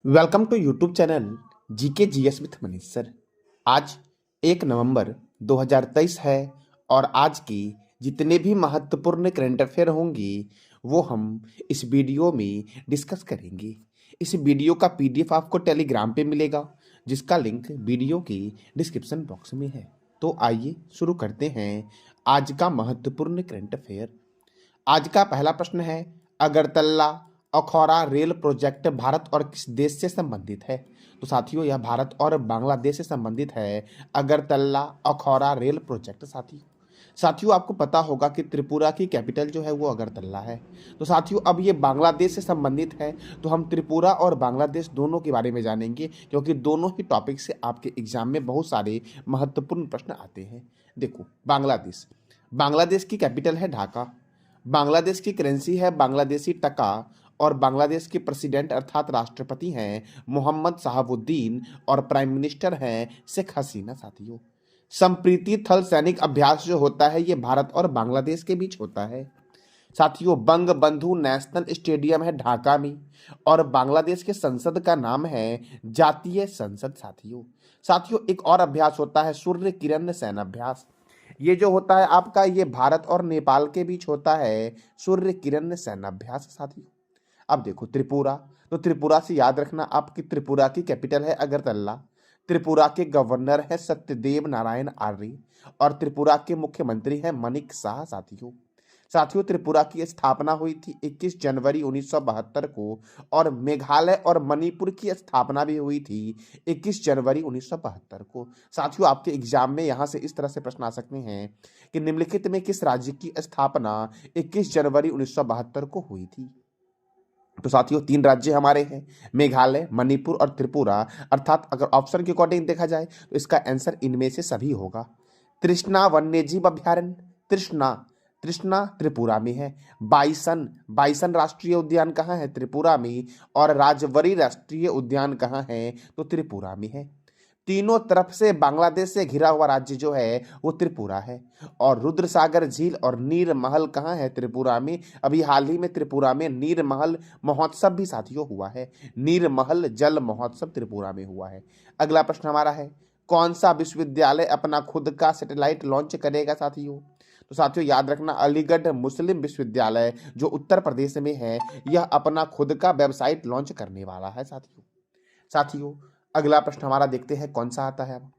Welcome to YouTube channel GK GS with Manish sir. आज 1 नवंबर 2023 है और आज की जितने भी महत्वपूर्ण करंट अफेयर होंगी वो हम इस वीडियो में डिस्कस करेंगे। इस वीडियो का पीडीएफ आपको टेलीग्राम पे मिलेगा जिसका लिंक वीडियो की डिस्क्रिप्शन बॉक्स में है। तो आइए शुरू करते हैं आज का महत्वपूर्ण करंट अफेयर। आज का पहला प्रश्न है, अगरतला अखौरा रेल प्रोजेक्ट भारत और किस देश से संबंधित है? तो साथियों यह भारत और बांग्लादेश से संबंधित है। अगरतला अखौरा रेल प्रोजेक्ट साथियों आपको पता होगा कि त्रिपुरा की कैपिटल जो है वो अगरतला है। तो साथियों अब ये बांग्लादेश से संबंधित है, तो हम त्रिपुरा और बांग्लादेश दोनों के बारे में जानेंगे क्योंकि दोनों ही टॉपिक से आपके एग्जाम में बहुत सारे महत्वपूर्ण प्रश्न आते हैं। देखो, बांग्लादेश की कैपिटल है ढाका। बांग्लादेश की करेंसी है बांग्लादेशी टका और बांग्लादेश के प्रेसिडेंट अर्थात राष्ट्रपति हैं मोहम्मद शहाबुद्दीन और प्राइम मिनिस्टर हैं शेख हसीना। साथियों संप्रीति थल सैनिक अभ्यास जो होता है ये भारत और बांग्लादेश के बीच होता है। साथियों बंग बंधु नेशनल स्टेडियम है ढाका में और बांग्लादेश के संसद का नाम है जातीय संसद। साथियों एक और अभ्यास होता है सूर्य किरण सैन अभ्यास। ये जो होता है आपका ये भारत और नेपाल के बीच होता है सूर्य किरण सैन्य अभ्यास। साथियों अब देखो त्रिपुरा, तो त्रिपुरा से याद रखना आपकी त्रिपुरा की कैपिटल है अगरतला। त्रिपुरा के गवर्नर है सत्यदेव नारायण आर्य और त्रिपुरा के मुख्यमंत्री है मनिक शाह। साथियों त्रिपुरा की स्थापना हुई थी 21 जनवरी 1972 को और मेघालय और मणिपुर की स्थापना भी हुई थी 21 जनवरी 1972 को। साथियों आपके एग्जाम में यहां से इस तरह से प्रश्न आ सकते हैं कि निम्नलिखित में किस राज्य की स्थापना 21 जनवरी 1972 को हुई थी? तो साथियों 3 राज्य हमारे हैं, मेघालय, मणिपुर और त्रिपुरा। अर्थात अगर ऑप्शन के अकॉर्डिंग देखा जाए तो इसका आंसर इनमें से सभी होगा। तृष्णा वन्यजीव अभ्यारण्य, तृष्णा तृष्णा त्रिपुरा में है। बाइसन राष्ट्रीय उद्यान कहाँ है? त्रिपुरा में। और राजवरी राष्ट्रीय उद्यान कहाँ है? तो त्रिपुरा में है। तीनों तरफ से बांग्लादेश से घिरा हुआ राज्य जो है वो त्रिपुरा है। और रुद्रसागर झील और नीर महल कहाँ है? त्रिपुरा में। अभी हाल ही में त्रिपुरा में नीर महल महोत्सव भी साथियों हुआ है। नीर महल जल महोत्सव त्रिपुरा में हुआ है। अगला प्रश्न हमारा है, कौन सा विश्वविद्यालय अपना खुद का सैटेलाइट लॉन्च करेगा? तो साथियों याद रखना अलीगढ़ मुस्लिम विश्वविद्यालय जो उत्तर प्रदेश में है यह अपना खुद का वेबसाइट लॉन्च करने वाला है। साथियों अगला प्रश्न हमारा देखते हैं कौन सा आता है। अब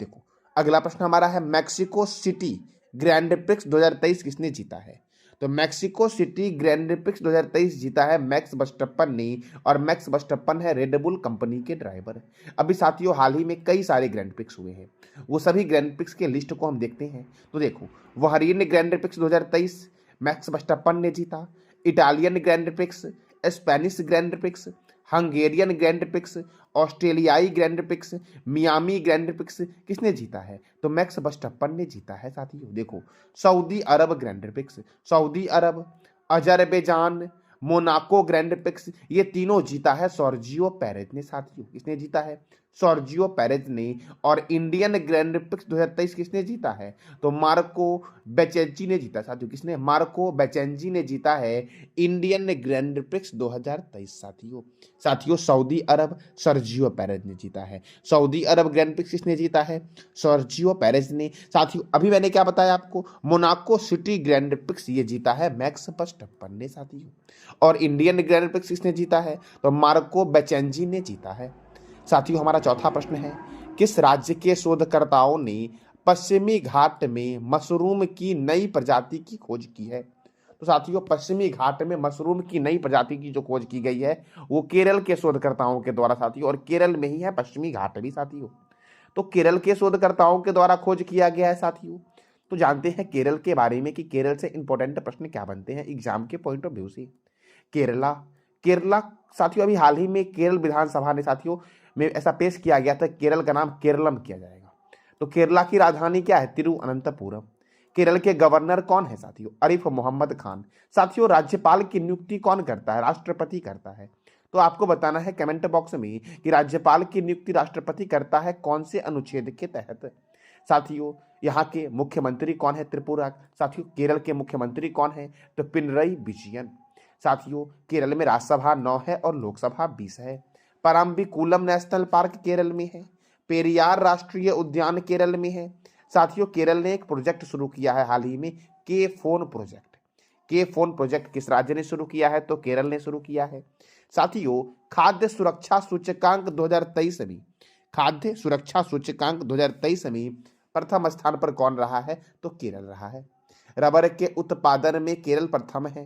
देखो अगला प्रश्न हमारा है, मैक्सिको सिटी ग्रैंड प्रिक्स 2023 किसने जीता है? तो मैक्सिको सिटी ग्रैंड प्रिक्स 2023 जीता है मैक्स वर्स्टैपेन ने और मैक्स वर्स्टैपेन है रेडबुल कंपनी के ड्राइवर। अभी साथियों हाल ही में कई सारे ग्रैंड प्रिक्स हुए हैं, वो सभी ग्रैंड प्रिक्स के लिस्ट को हम देखते हैं। तो देखो Bahrain grand prix 2023 Max Verstappen ने जीता। Italian grand prix, Spanish grand prix, Hungarian grand prix, ऑस्ट्रेलियाई grand prix, Miami grand prix किसने जीता है? तो मैक्स वर्स्टैपेन ने जीता है। साथियों देखो सऊदी अरब ग्रैंड प्रिक्स, सऊदी अरब, अजरबैजान, मोनाको ग्रैंड प्रिक्स ये तीनों जीता है सर्जियो पेरेज ने। साथियों किसने जीता है? सर्जियो पेरेज ने। और इंडियन ग्रैंड प्रिक्स 2023 किसने जीता है? तो मार्को बेचेंजी ने जीता। साथियों किसने? मार्को बेचेंजी ने जीता है इंडियन ग्रैंड प्रिक्स 2023। साथियों सऊदी अरब सर्जियो पेरेज ने जीता है। सऊदी अरब ग्रैंड प्रिक्स किसने जीता है? सर्जियो पेरेज ने। साथियों अभी मैंने क्या बताया आपको, मोनाको सिटी ग्रैंड प्रिक्स ये जीता है मैक्स वर्स्टैपेन ने। साथियों और इंडियन ग्रैंड प्रिक्स किसने जीता है? तो मार्को बेचेंजी ने जीता है। साथियों हमारा चौथा प्रश्न है, किस राज्य के शोधकर्ताओं ने पश्चिमी घाट में मशरूम की नई प्रजाति की खोज की है? तो साथियों पश्चिमी घाट में मशरूम की नई प्रजाति की जो खोज की गई है वो केरल के शोधकर्ताओं के द्वारा। साथियों और केरल में ही है पश्चिमी घाट भी। साथियों तो केरल के शोधकर्ताओं के द्वारा खोज किया गया है। साथियों तो जानते हैं केरल के बारे में कि केरल से इंपॉर्टेंट प्रश्न क्या बनते हैं एग्जाम के पॉइंट ऑफ व्यू से। केरला केरला साथियों अभी हाल ही में केरल विधानसभा ने साथियों में ऐसा पेश किया गया था केरल का नाम केरलम किया जाएगा। तो केरला की राजधानी क्या है? तिरुवनंतपुरम। केरल के गवर्नर कौन है? साथियों आरिफ मोहम्मद खान। साथियों राज्यपाल की नियुक्ति कौन करता है? राष्ट्रपति करता है। तो आपको बताना है कमेंट बॉक्स में कि राज्यपाल की नियुक्ति राष्ट्रपति करता है कौन से अनुच्छेद के तहत। साथियों यहाँ के मुख्यमंत्री कौन है? त्रिपुरा। साथियों केरल के मुख्यमंत्री कौन है? तो पिनरई विजयन। साथियों केरल में राज्यसभा 9 है और लोकसभा 20 है। परम्बिकुलम नेशनल पार्क केरल में है, पेरियार राष्ट्रीय उद्यान केरल में है। साथियों, केरल ने एक प्रोजेक्ट शुरू किया है हाल ही में, के फोन प्रोजेक्ट। के फोन प्रोजेक्ट किस राज्य ने शुरू किया है? तो केरल ने शुरू किया है। साथियों, खाद्य सुरक्षा सूचकांक 2023 में, खाद्य सुरक्षा सूचकांक 2023 में प्रथम स्थान पर कौन रहा है? तो केरल रहा है। रबर के उत्पादन में केरल प्रथम है।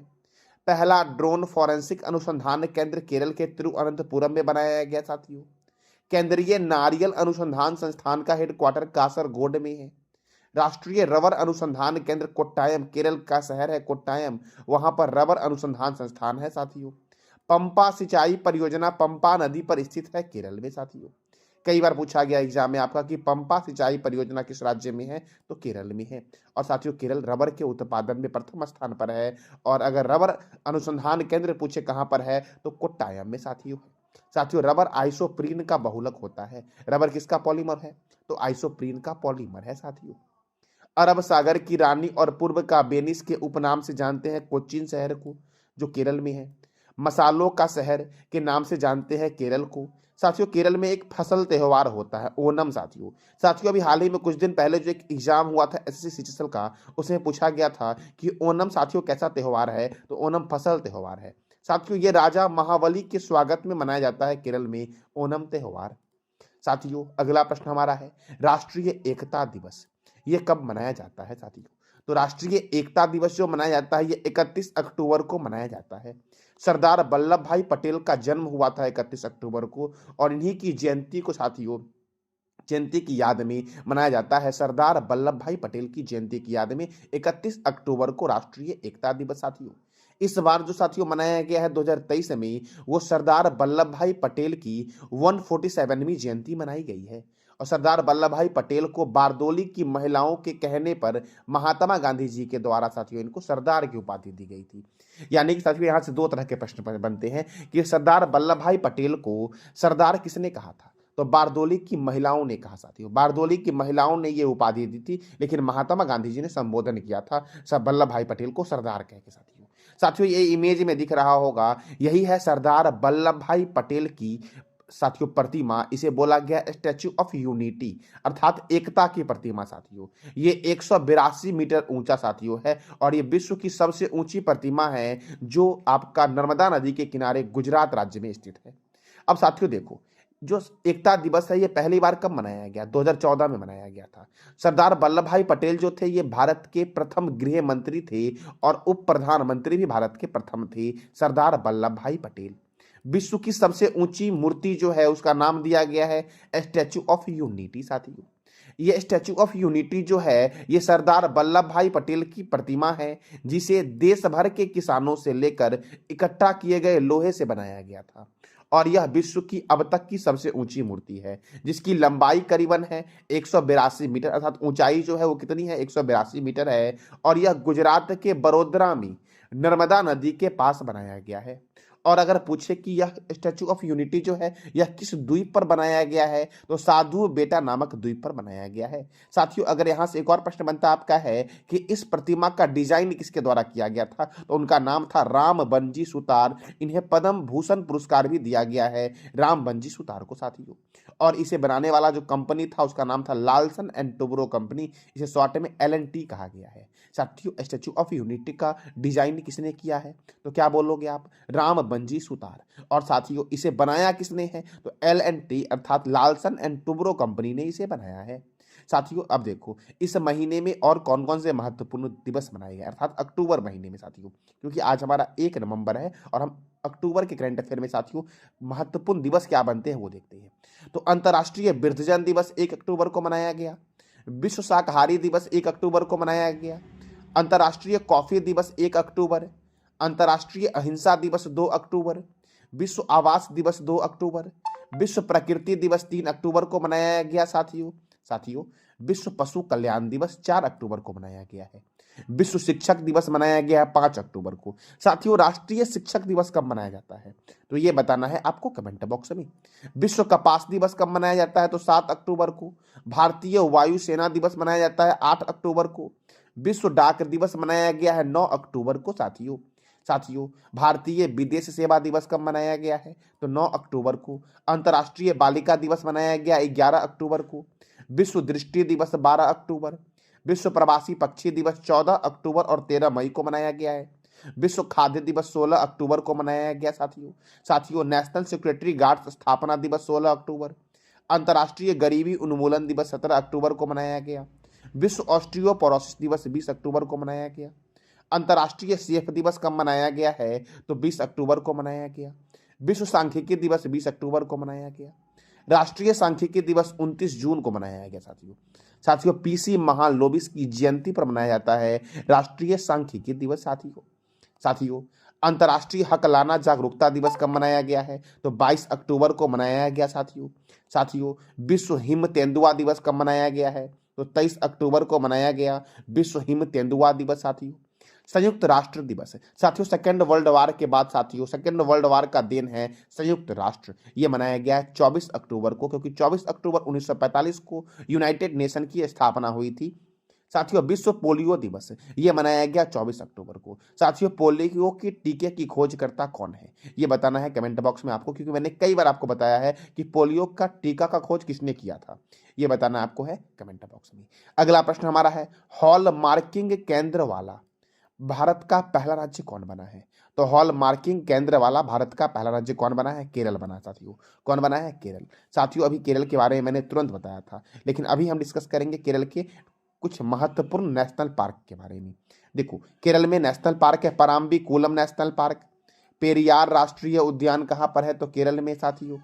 पहला ड्रोन फॉरेंसिक अनुसंधान केंद्र केरल के तिरुवनंतपुरम में बनाया गया। साथियों, केंद्रीय नारियल अनुसंधान संस्थान का हेडक्वार्टर कासरगोड में है। राष्ट्रीय रबर अनुसंधान केंद्र कोट्टायम, केरल का शहर है कोट्टायम, वहां पर रबर अनुसंधान संस्थान है। साथियों, पंपा सिंचाई परियोजना पंपा नदी पर स्थित है केरल में। साथियों, कई बार पूछा गया एग्जाम में आपका कि पंपा सिंचाई परियोजना किस राज्य में है? तो केरल में है। और साथियों, केरल रबर के उत्पादन में प्रथम स्थान पर है। और अगर रबर अनुसंधान केंद्र पूछे कहां पर है, तो कोट्टायम में। साथियों, रबर आइसोप्रीन का बहुलक होता है। रबर किसका पॉलीमर है? तो आइसोप्रीन का पॉलीमर है। साथियों, अरब सागर की रानी और पूर्व का वेनिस के उपनाम से जानते हैं कोचीन शहर को, जो केरल में है। मसालों का शहर के नाम से जानते हैं केरल को। साथियों, केरल में एक फसल त्योहार होता है ओनम। साथियों, अभी हाल ही में कुछ दिन पहले जो एक एग्जाम हुआ था एसएससी सीजीएल का, उसमें पूछा गया था कि ओनम साथियों कैसा त्योहार है? तो ओनम फसल त्योहार है। साथियों, ये राजा महाबली के स्वागत में मनाया जाता है केरल में ओनम त्योहार। साथियों, अगला प्रश्न हमारा है राष्ट्रीय एकता दिवस, ये कब मनाया जाता है? साथियों, तो राष्ट्रीय एकता दिवस जो मनाया जाता है ये 31 अक्टूबर को मनाया जाता है। सरदार वल्लभ भाई पटेल का जन्म हुआ था 31 अक्टूबर को, और इन्हीं की जयंती को साथियों, जयंती की याद में मनाया जाता है। सरदार वल्लभ भाई पटेल की जयंती की याद में 31 अक्टूबर को राष्ट्रीय एकता दिवस। साथियों, इस बार जो साथियों मनाया गया है 2023 में, वो सरदार वल्लभ भाई पटेल की 147वीं जयंती मनाई गई है। और सरदार वल्लभ भाई पटेल को बारदोली की महिलाओं के कहने पर महात्मा गांधी जी के द्वारा साथियों इनको सरदार की उपाधि दी गई थी। यानी कि साथियों, यहां से दो तरह के प्रश्न बनते हैं कि सरदार वल्लभ भाई पटेल को सरदार किसने कहा था? तो बारदोली की महिलाओं ने कहा। साथियों, बारदोली की महिलाओं ने ये उपाधि दी थी, लेकिन महात्मा गांधी जी ने संबोधन किया था सब वल्लभ भाई पटेल को सरदार कह के। साथियों, ये इमेज में दिख रहा होगा, यही है सरदार वल्लभ भाई पटेल की साथियों प्रतिमा। इसे बोला गया स्टैच्यू ऑफ यूनिटी, अर्थात एकता की प्रतिमा। साथियों, ये 182 मीटर ऊंचा साथियों है, और ये विश्व की सबसे ऊंची प्रतिमा है, जो आपका नर्मदा नदी के किनारे गुजरात राज्य में स्थित है। अब साथियों देखो, जो एकता दिवस है ये पहली बार कब मनाया गया? 2014 में मनाया गया था। सरदार वल्लभ भाई पटेल जो थे ये भारत के प्रथम गृह मंत्री थे, और उप प्रधानमंत्री भी भारत के प्रथम थे, सरदार वल्लभ भाई पटेल। विश्व की सबसे ऊंची मूर्ति जो है उसका नाम दिया गया है स्टैच्यू ऑफ यूनिटी। साथियों, ये स्टैच्यू ऑफ यूनिटी जो है ये सरदार वल्लभ भाई पटेल की प्रतिमा है, जिसे देश भर के किसानों से लेकर इकट्ठा किए गए लोहे से बनाया गया था। और यह विश्व की अब तक की सबसे ऊंची मूर्ति है, जिसकी लंबाई करीबन है 182 मीटर, अर्थात ऊंचाई जो है वो कितनी है? 182 मीटर है। और यह गुजरात के बड़ोदरा में नर्मदा नदी के पास बनाया गया है। और अगर पूछे कि यह स्टैच्यू ऑफ यूनिटी जो है यह किस द्वीप पर बनाया गया है, तो साधु बेटा नामक द्वीप पर बनाया गया है। साथियों, अगर यहां से एक और प्रश्न बनता आपका है कि इस प्रतिमा का डिजाइन किसके द्वारा किया गया था, तो उनका नाम था राम बंजी सुतार। इन्हें पद्म भूषण पुरस्कार भी दिया गया है राम बंजी सुतार को। साथियों, और इसे बनाने वाला जो कंपनी था उसका नाम था लालसन एंड टुब्रो कंपनी, इसे शॉर्ट में LNT कहा गया है। साथियों, स्टैच्यू ऑफ यूनिटी का डिजाइन किसने किया है? तो क्या बोलोगे आप? राम बंजी सुतार। और साथियों, इसे बनाया किसने है? तो LNT अर्थात लालसन एंड टुब्रो कंपनी ने इसे बनाया है। साथियों, अब देखो इस महीने में और कौन कौन से महत्वपूर्ण दिवस मनाए गए, अर्थात अक्टूबर महीने में साथियों, क्योंकि आज हमारा 1 नवंबर है और हम अक्टूबर के करंट अफेयर में साथियों महत्वपूर्ण दिवस क्या बनते हैं वो देखते हैं। तो अंतर्राष्ट्रीय वृद्धजन दिवस 1 अक्टूबर को मनाया गया। विश्व शाकाहारी दिवस 1 अक्टूबर को मनाया गया। अंतर्राष्ट्रीय कॉफी दिवस 1 अक्टूबर। अंतर्राष्ट्रीय अहिंसा दिवस 2 अक्टूबर। विश्व आवास दिवस 2 अक्टूबर। विश्व प्रकृति दिवस 3 अक्टूबर को मनाया गया। साथियों, विश्व पशु कल्याण दिवस 4 अक्टूबर को मनाया गया है। विश्व शिक्षक दिवस मनाया गया है 5 अक्टूबर को। साथियों, राष्ट्रीय शिक्षक दिवस कब मनाया जाता है, तो ये बताना है आपको कमेंट बॉक्स में। विश्व कपास दिवस कब मनाया जाता है, तो 7 अक्टूबर को। भारतीय वायुसेना दिवस मनाया जाता है 8 अक्टूबर को। विश्व डाक दिवस मनाया गया है 9 अक्टूबर को। साथियों, साथियों, भारतीय विदेश सेवा दिवस कब मनाया गया है? तो 9 अक्टूबर को। अंतर्राष्ट्रीय बालिका दिवस मनाया गया 11 अक्टूबर को। विश्व दृष्टि दिवस 12 अक्टूबर। विश्व प्रवासी पक्षी दिवस 14 अक्टूबर और 13 मई को मनाया गया है। विश्व खाद्य दिवस 16 अक्टूबर को मनाया गया साथियों नेशनल सिक्योरिटी गार्ड स्थापना दिवस 16 अक्टूबर। अंतर्राष्ट्रीय गरीबी उन्मूलन दिवस 17 अक्टूबर को मनाया गया। विश्व ऑस्टियोपोरोसिस दिवस 20 अक्टूबर को मनाया गया। अंतर्राष्ट्रीय सेफ दिवस कब मनाया गया है? तो 20 अक्टूबर को मनाया गया। विश्व सांख्यिकी दिवस 20 अक्टूबर को मनाया गया। राष्ट्रीय सांख्यिकी दिवस 29 जून को मनाया गया साथियों पीसी महालोबिस की जयंती पर मनाया जाता है राष्ट्रीय सांख्यिकी दिवस साथियों अंतर्राष्ट्रीय हकलाना जागरूकता दिवस कब मनाया गया है? तो 22 अक्टूबर को मनाया गया साथियों विश्व हिम तेंदुआ दिवस कब मनाया गया है? तो 23 अक्टूबर को मनाया गया विश्व हिम तेंदुआ दिवस साथियों संयुक्त राष्ट्र दिवस है साथियों सेकेंड वर्ल्ड वार के बाद साथियों सेकेंड वर्ल्ड वार का दिन है संयुक्त राष्ट्र। ये मनाया गया है 24 अक्टूबर को, क्योंकि 24 अक्टूबर 1945 को यूनाइटेड नेशन की स्थापना हुई थी साथियों। विश्व पोलियो दिवस ये मनाया गया 24 अक्टूबर को। साथियों पोलियो की टीके की खोजकर्ता कौन है? ये बताना है कमेंट बॉक्स में आपको, क्योंकि मैंने कई बार आपको बताया है कि पोलियो का टीका का खोज किसने किया था। ये बताना आपको है कमेंट बॉक्स में। अगला प्रश्न हमारा है, हॉल मार्किंग केंद्र वाला भारत का पहला राज्य कौन बना है? तो हॉल मार्किंग केंद्र वाला भारत का पहला राज्य कौन बना है? केरल बना साथियों। कौन बना है? केरल। साथियों अभी केरल के बारे में मैंने तुरंत बताया था, लेकिन अभी हम डिस्कस करेंगे केरल के कुछ महत्वपूर्ण नेशनल पार्क के बारे में। देखो केरल में नेशनल पार्क है पराम्बीकुलम नेशनल पार्क। पेरियार राष्ट्रीय उद्यान कहाँ पर है? तो केरल में साथियों।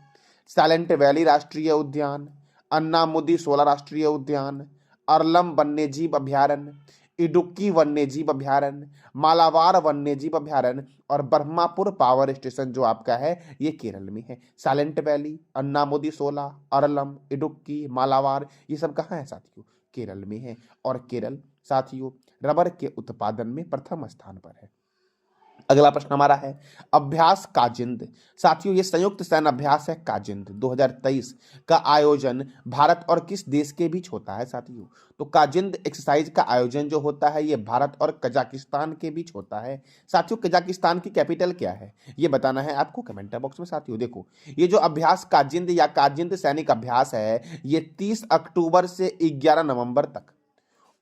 साइलेंट वैली राष्ट्रीय उद्यान, अन्नामुदी शोला राष्ट्रीय उद्यान, अरलम वन्यजीव अभ्यारण्य, इडुक्की वन्यजीव अभ्यारण्य, मालाबार वन्यजीव अभ्यारण्य और ब्रह्मापुर पावर स्टेशन जो आपका है ये केरल में है। साइलेंट वैली, अन्नामुदी शोला, अरलम, इडुक्की, मालाबार ये सब कहाँ है साथियों? केरल में है। और केरल साथियों रबर के उत्पादन में प्रथम स्थान पर है। अगला प्रश्न हमारा है, अभ्यास काजिंद। साथियों ये संयुक्त सैन्य अभ्यास है काजिंद 2023 का आयोजन भारत और किस देश के बीच होता है साथियों? तो काजिंद एक्सरसाइज का आयोजन जो होता है ये भारत और कजाकिस्तान के बीच होता है साथियों। कजाकिस्तान की कैपिटल क्या है ये बताना है आपको कमेंट बॉक्स में साथियों। देखो ये जो अभ्यास काजिंद या काजिंद सैनिक अभ्यास है ये 30 अक्टूबर से 11 नवंबर तक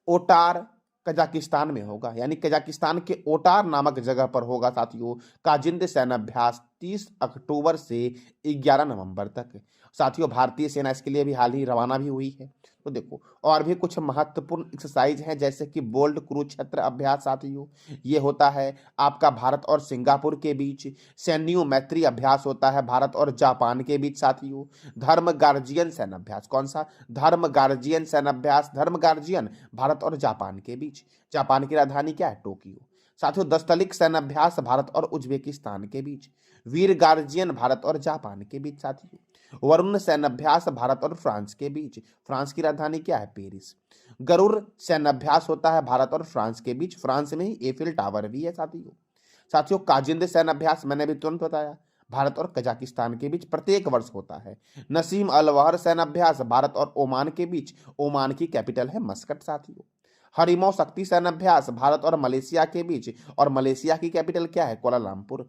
ओटार कजाकिस्तान में होगा, यानी कजाकिस्तान के ओटार नामक जगह पर होगा साथियों काजिंद सैन्य अभ्यास 30 अक्टूबर से 11 नवंबर तक। साथियों भारतीय सेना इसके लिए भी हाल ही रवाना भी हुई है। तो देखो और भी कुछ महत्वपूर्ण एक्सरसाइज हैं जैसे कि बोल्ड कुरुक्षेत्र अभ्यास साथियों ये होता है आपका भारत और सिंगापुर के बीच। सैन्य मैत्री अभ्यास होता है भारत और जापान के बीच साथियों। धर्म गार्जियन सैन्य अभ्यास, कौन सा? धर्म गार्जियन सैन्य अभ्यास, धर्म गार्जियन भारत और जापान के बीच। जापान की राजधानी क्या है? टोक्यो। साथियों दस्तलिक सैन्य अभ्यास भारत और उज्बेकिस्तान के बीच। वीर गार्जियन भारत और जापान के बीच साथियों। वरुण सैन्य अभ्यास भारत और फ्रांस के बीच। फ्रांस की राजधानी क्या है? पेरिस। गरुड़ सैन्य अभ्यास होता है भारत और फ्रांस के बीच, फ्रांस में ही एफिल टावर भी है साथियों काजिंद सैन्य अभ्यास मैंने भी तुरंत बताया भारत और कजाकिस्तान के बीच प्रत्येक वर्ष होता है। नसीम अलवहर सैन्य अभ्यास भारत और ओमान के बीच, ओमान की कैपिटल है मस्कट साथियों। हरिमो शक्ति सैन्य अभ्यास भारत और मलेशिया के बीच, और मलेशिया की कैपिटल क्या है? कोलालमपुर।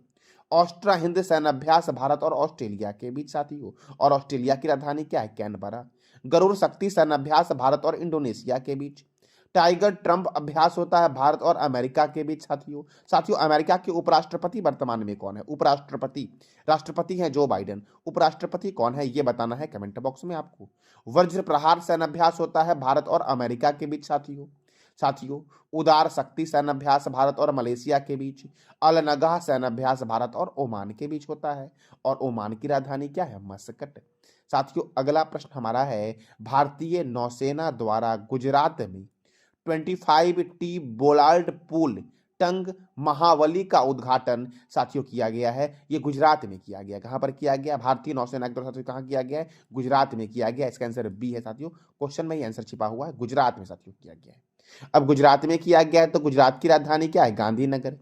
ऑस्ट्रा हिंद सैन्य अभ्यास भारत और ऑस्ट्रेलिया के बीच साथियों, और ऑस्ट्रेलिया की राजधानी क्या है? कैनबरा। गरुड़ शक्ति सैन्य अभ्यास भारत और इंडोनेशिया के बीच। टाइगर ट्रंप अभ्यास होता है भारत और अमेरिका के बीच साथियों अमेरिका के उपराष्ट्रपति वर्तमान में कौन है? उपराष्ट्रपति, राष्ट्रपति हैं जो बाइडेन, उपराष्ट्रपति कौन है ये बताना है कमेंट बॉक्स में आपको। वज्र प्रहार सैन्य अभ्यास होता है भारत और अमेरिका के बीच साथियों उदार शक्ति सैन्य अभ्यास भारत और मलेशिया के बीच। अल नगाह सैन्य अभ्यास भारत और ओमान के बीच होता है, और ओमान की राजधानी क्या है? मस्कट। साथियों अगला प्रश्न हमारा है, भारतीय नौसेना द्वारा गुजरात में 25T बोलार्ड पूल टंग महावली का उद्घाटन साथियों किया गया है। ये गुजरात में किया गया। कहां पर किया गया? भारतीय नौसेना के द्वारा साथियों कहां किया गया है? गुजरात में किया गया। इसका आंसर बी है साथियों, क्वेश्चन में ही आंसर छिपा हुआ है, गुजरात में साथियों किया गया है। अब गुजरात में किया गया है तो गुजरात की राजधानी क्या है? गांधीनगर।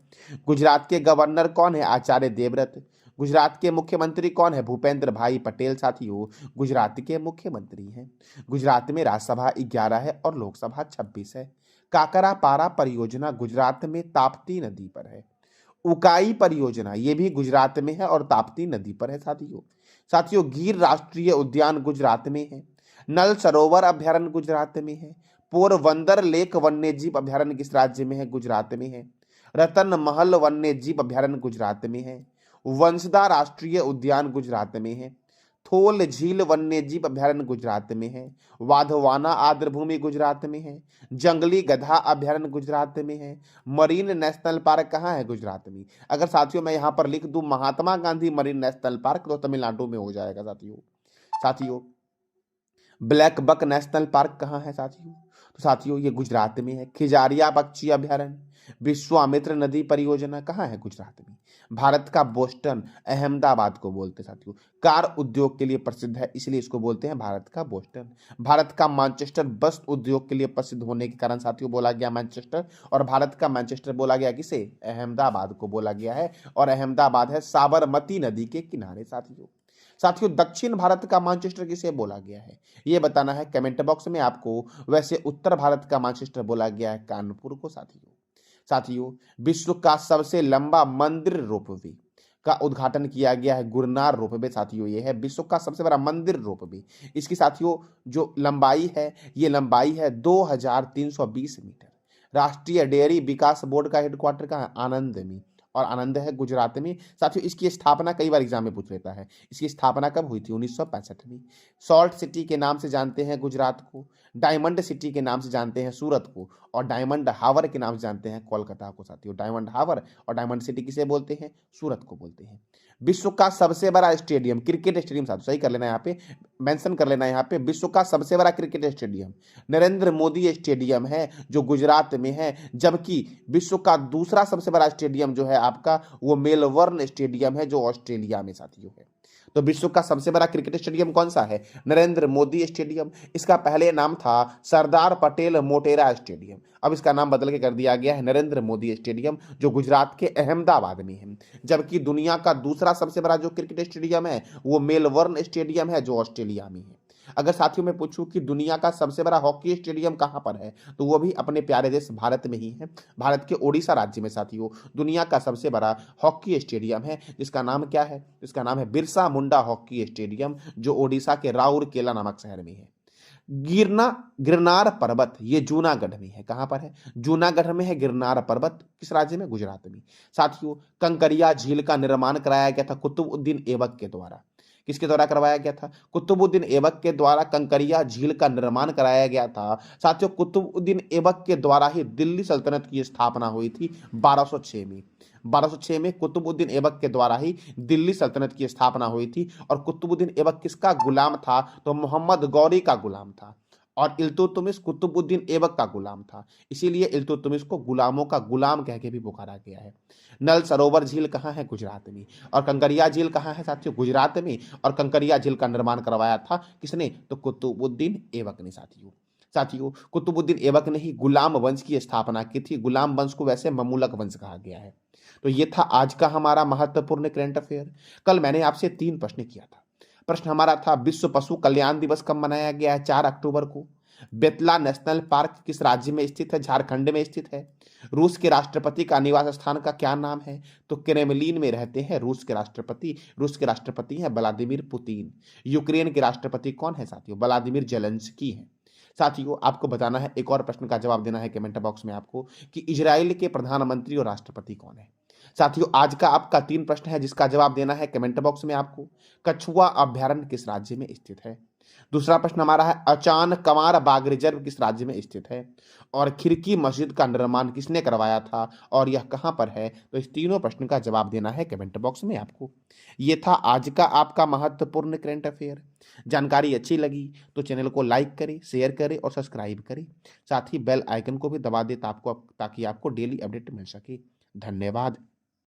गुजरात के गवर्नर कौन है? आचार्य देवव्रत। गुजरात के मुख्यमंत्री कौन है? भूपेंद्र भाई पटेल साथियों गुजरात के मुख्यमंत्री हैं। गुजरात में राज्यसभा 11 है और लोकसभा 26 है। काकरा पारा परियोजना गुजरात में ताप्ती नदी पर है। उकाई परियोजना ये भी गुजरात में है और ताप्ती नदी पर है साथियों। साथियों, गिर राष्ट्रीय उद्यान गुजरात में है। नल सरोवर अभयारण्य गुजरात में है। पोरबंदर लेक वन्य जीव अभयारण्य किस राज्य में है? गुजरात में है। रतन महल वन्य जीव अभयारण्य गुजरात में है। वंसदा राष्ट्रीय उद्यान गुजरात में है। थोल झील वन्य जीव अभयारण्य गुजरात में है। वाधवाना आर्द्रभूमि गुजरात में है। जंगली गधा अभयारण्य गुजरात में है। मरीन नेशनल पार्क कहाँ है? गुजरात में। अगर साथियों मैं यहाँ पर लिख दूं Mahatma Gandhi marine national park तो तमिलनाडु में हो जाएगा साथियों। साथियों, ब्लैक बक नेशनल पार्क कहाँ है साथियों? तो साथियों ये गुजरात में है। खिजारिया पक्षी अभयारण्य, विश्वामित्र नदी परियोजना कहाँ है? गुजरात में। भारत का बोस्टन अहमदाबाद को बोलते हैं साथियों। कार उद्योग के लिए प्रसिद्ध है इसलिए इसको बोलते हैं भारत का बोस्टन। भारत का मैनचेस्टर बस उद्योग के लिए प्रसिद्ध होने के कारण साथियों बोला गया मैनचेस्टर, और भारत का मैनचेस्टर बोला गया किसे? अहमदाबाद को बोला गया है, और अहमदाबाद है साबरमती नदी के किनारे साथियों। साथियों, दक्षिण भारत का मैनचेस्टर किसे बोला गया है ये बताना है कमेंट बॉक्स में आपको। वैसे उत्तर भारत का मैनचेस्टर बोला गया है कानपुर को साथियों। साथियों, विश्व का सबसे लंबा मंदिर रोपवे का उद्घाटन किया गया है गुरनार रोपवे साथियों। ये है विश्व का सबसे बड़ा मंदिर रोपवे। इसकी साथियों जो लंबाई है ये लंबाई है 2320 मीटर। राष्ट्रीय डेयरी विकास बोर्ड का हेडक्वार्टर कहाँ है? आनंद में, और आनंद है गुजरात में साथियों। इसकी स्थापना कई बार एग्जाम में पूछ लेता है। इसकी स्थापना कब हुई थी? 1965 में। सॉल्ट सिटी के नाम से जानते हैं गुजरात को, डायमंड सिटी के नाम से जानते हैं सूरत को, और डायमंड हावर के नाम से जानते हैं कोलकाता को साथियों। डायमंड हावर और डायमंड सिटी किसे बोलते हैं? सूरत को बोलते हैं। विश्व का सबसे बड़ा स्टेडियम, क्रिकेट स्टेडियम साथियों सही कर लेना, यहाँ पे मेंशन कर लेना, यहाँ पे विश्व का सबसे बड़ा cricket stadium Narendra Modi stadium है जो गुजरात में है। जबकि विश्व का दूसरा सबसे बड़ा स्टेडियम जो है आपका वो मेलबर्न स्टेडियम है जो ऑस्ट्रेलिया में साथियों है। तो विश्व का सबसे बड़ा क्रिकेट स्टेडियम कौन सा है? नरेंद्र मोदी स्टेडियम। इसका पहले नाम था सरदार पटेल मोटेरा स्टेडियम, अब इसका नाम बदल के कर दिया गया है नरेंद्र मोदी स्टेडियम जो गुजरात के अहमदाबाद में है। जबकि दुनिया का दूसरा सबसे बड़ा जो क्रिकेट स्टेडियम है वो मेलबर्न स्टेडियम है जो ऑस्ट्रेलिया में है। अगर साथियों मैं पूछूं कि दुनिया का सबसे बड़ा हॉकी स्टेडियम कहां पर है तो वो भी अपने प्यारे देश भारत में ही है। भारत के ओडिशा राज्य में साथियों दुनिया का सबसे बड़ा हॉकी स्टेडियम है जिसका नाम क्या है? इसका नाम है बिरसा मुंडा हॉकी स्टेडियम जो ओडिशा के राउरकेला नामक शहर में है। गिरनार पर्वत ये जूनागढ़ में है। कहां पर है? जूनागढ़ में है गिरनार पर्वत। किस राज्य में? गुजरात में। साथियों, कंकरिया झील का निर्माण कराया गया था कुतुबुद्दीन ऐबक के द्वारा। किसके द्वारा करवाया गया था? कुतुबुद्दीन ऐबक के द्वारा कंकरिया झील का निर्माण कराया गया था। साथियों, कुतुबुद्दीन ऐबक के द्वारा ही दिल्ली सल्तनत की स्थापना हुई थी 1206 में। 1206 में कुतुबुद्दीन ऐबक के द्वारा ही दिल्ली सल्तनत की स्थापना हुई थी। और कुतुबुद्दीन ऐबक किसका गुलाम था? तो मोहम्मद गौरी का गुलाम था, और इल्तुतमिश कुतुबुद्दीन ऐबक का गुलाम था। इसीलिए इल्तुतमिश को गुलामों का गुलाम कह के भी पुकारा गया है। नल सरोवर झील कहाँ है? गुजरात में। और कंकरिया झील कहाँ है साथियों? गुजरात में। और कंकरिया झील का निर्माण करवाया था किसने? तो कुतुबुद्दीन ऐबक ने साथियों। साथियों, कुतुबुद्दीन ऐबक ने ही गुलाम वंश की स्थापना की थी। गुलाम वंश को वैसे ममूलक वंश कहा गया है। तो ये था आज का हमारा महत्वपूर्ण करंट अफेयर। कल मैंने आपसे 3 प्रश्न किया था। प्रश्न हमारा था विश्व पशु कल्याण दिवस कब मनाया गया है? 4 अक्टूबर को। बेतला नेशनल पार्क किस राज्य में स्थित है? झारखंड में स्थित है। रूस के राष्ट्रपति का निवास स्थान का क्या नाम है? तो क्रेमलिन में रहते हैं रूस के राष्ट्रपति। रूस के राष्ट्रपति हैं व्लादिमीर पुतिन। यूक्रेन के राष्ट्रपति कौन है साथियों? व्लादिमीर जेलेंस्की हैं। साथियों, आपको बताना है, एक और प्रश्न का जवाब देना है कमेंट बॉक्स में आपको कि इजराइल के प्रधानमंत्री और राष्ट्रपति कौन है। साथियों, आज का आपका 3 प्रश्न है जिसका जवाब देना है कमेंट बॉक्स में आपको। कछुआ अभ्यारण्य किस राज्य में स्थित है? दूसरा प्रश्न हमारा है अचान कमार बाग रिजर्व किस राज्य में स्थित है? और खिड़की मस्जिद का निर्माण किसने करवाया था और यह कहां पर है? तो इस तीनों प्रश्न का जवाब देना है कमेंट बॉक्स में आपको। ये था आज का आपका महत्वपूर्ण करंट अफेयर। जानकारी अच्छी लगी तो चैनल को लाइक करें, शेयर करें और सब्सक्राइब करें। साथ ही बेल आइकन को भी दबा दें ताकि आपको डेली अपडेट मिल सके। धन्यवाद।